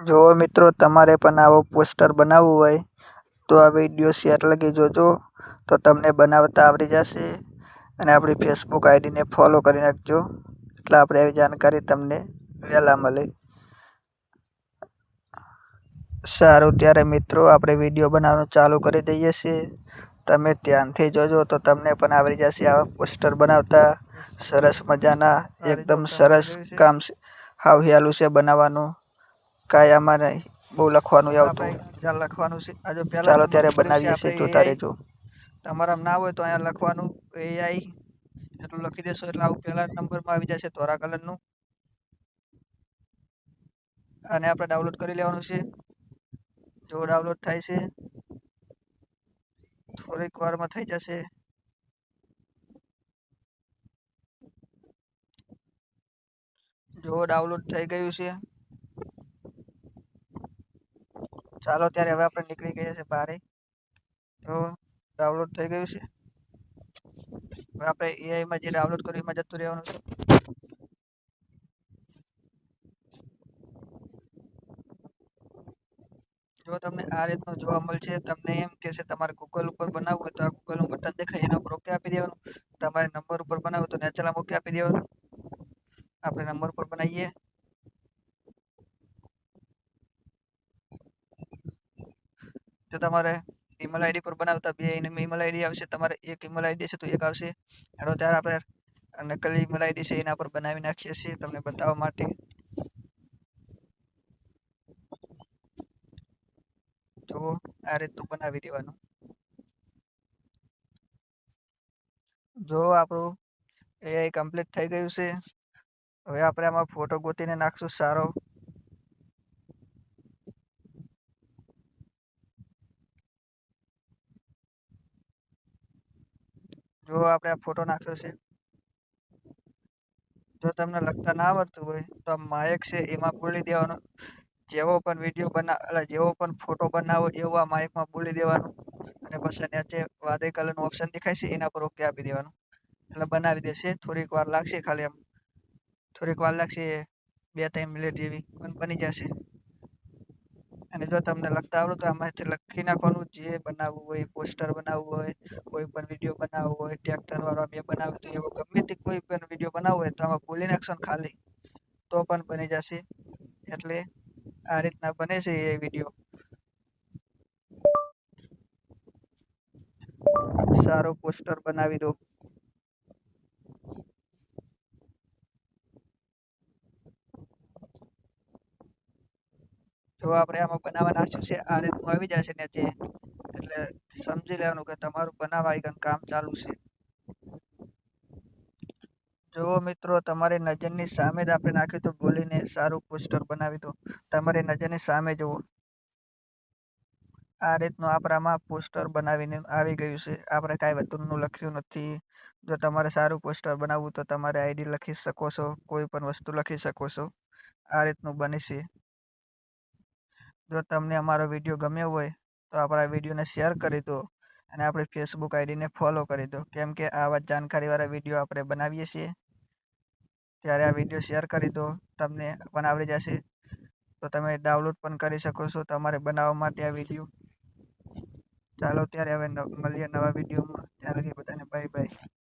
જો મિત્રો તમારે પણ આવો પોસ્ટર બનાવવું હોય તો આ વિડીયો શેર લગી જોજો તો તમને બનાવતા આવડી જશે અને આપણી ફેસબુક આઈડીને ફોલો કરી નાખજો એટલે આપણે આવી જાણકારી તમને વહેલા મળે. સારું ત્યારે મિત્રો આપણે વિડીયો બનાવવાનું ચાલુ કરી દઈએ છીએ. તમે ધ્યાનથી જોજો તો તમને પણ આવડી જશે આવા પોસ્ટર બનાવતા. સરસ મજાના એકદમ સરસ કામ હાવ હેલું છે બનાવવાનું. કાંઈ આમાં નહીં બહુ લખવાનું આવતું લખવાનું છે. ચાલો ત્યારે બનાવીએ છીએ જોતા રહેજો. તમારા ના હોય તો અહીંયા લખવાનું AI એટલું લખી દેશો એટલે આવું પહેલા નંબરમાં આવી જશે ધોળા કલરનું. અને આપણે ડાઉનલોડ કરી લેવાનું છે. જો ડાઉનલોડ થાય છે થોડીક વારમાં થઈ જશે. જો ડાઉનલોડ થઈ ગયું છે. ચાલો ત્યારે હવે આપણે નીકળી ગયા છે બહાર. તો ડાઉનલોડ થઈ ગયું છે. હવે આપણે AIમાં જે ડાઉનલોડ કર્યું એમાં જતું રહેવાનું છે. જો તમને આ રીતનું જોવા મળશે તમને એમ કહેશે તમારે ગૂગલ ઉપર બનાવવું હોય તો આ ગૂગલનું બટન દેખાય એના ઉપર ઓકે આપી દેવાનું. તમારે નંબર ઉપર બનાવવું તો નેચરમાં ઓકે આપી દેવાનું. આપણે નંબર ઉપર બનાવીએ. તો તમારે ઈમેલ આઈડી પર બનાવતા બે ઈમેલ આઈડી આવશે. તમારે એક ઈમેલ આઈડી છે તો એક આવશે. હાલો ત્યારે આપણે નકલી ઈમેલ આઈડી છે એના પર બનાવી નાખીએ છીએ તમને બતાવવા માટે. જો આ રીતનું બનાવી દેવાનું. જો આપણું AI કમ્પ્લીટ થઈ ગયું છે. હવે આપણે આમાં ફોટો ગોતીને નાખશું સારો. જો આપણે આ ફોટો નાખ્યો છે. જો તમને લખતા ના આવડતું હોય તો આ માયક છે એમાં બોલી દેવાનું. જેવો પણ વિડીયો જેવો પણ ફોટો બનાવો એવો આ માઇકમાં બોલી દેવાનું. અને પછી નીચે વાદળી કલરનું ઓપ્શન દેખાય છે એના પર ઓકે આપી દેવાનું. એટલે બનાવી દેશે. થોડીક વાર લાગશે ખાલી આમ થોડીક વાર લાગશે 2-3 મિનિટ જેવી પણ બની જશે. અને જો તમને લખતા આવડતું હોય તો આમાંથી લખી નાખવાનું જે બનાવવું હોય પોસ્ટર બનાવવું હોય કોઈ પણ વિડીયો બનાવવો હોય ટ્રેક્ટર વાળો મેં બનાવ્યો તો એવો ગમે તે કોઈ પણ વિડીયો બનાવવો હોય તો આમાં બોલી નાખશો ને ખાલી તો પણ બની જશે. એટલે આ રીતના બને છે એ વિડીયો. સારું પોસ્ટર બનાવી દો. જો આપણે આમાં બનાવવા નાખ્યું છે આ રીતનું આવી જશે નીચે. એટલે સમજી લેવાનું કે તમારું બનાવવા કામ ચાલુ છે. જો મિત્રો તમારી નજરની સામે જ આપણે નાખ્યું તો બોલીને સારું પોસ્ટર બનાવી દો. તમારી નજરની સામે જુઓ. આ રીતનું આપણામાં પોસ્ટર બનાવીને આવી ગયું છે. આપણે કાંઈ વધુનું લખ્યું નથી. જો તમારે સારું પોસ્ટર બનાવવું તો તમારે આઈડી લખી શકો છો. કોઈ પણ વસ્તુ લખી શકો છો. આ રીતનું બને છે. જો તમને અમારો વિડીયો ગમ્યો હોય તો આપણા વિડીયોને શેર કરી દો. અને આપણી ફેસબુક આઈડીને ફોલો કરી દો. કેમ કે આવા જાણકારીવાળા વિડીયો આપણે બનાવીએ છીએ. ત્યારે આ વિડીયો શેર કરી દો તમને પણ આવડી જશે. તો તમે ડાઉનલોડ પણ કરી શકો છો તમારે બનાવવા માટે આ વિડીયો. ચાલો ત્યારે હવે મળીએ નવા વિડીયોમાં. ત્યાં લગી બધાને બાય બાય.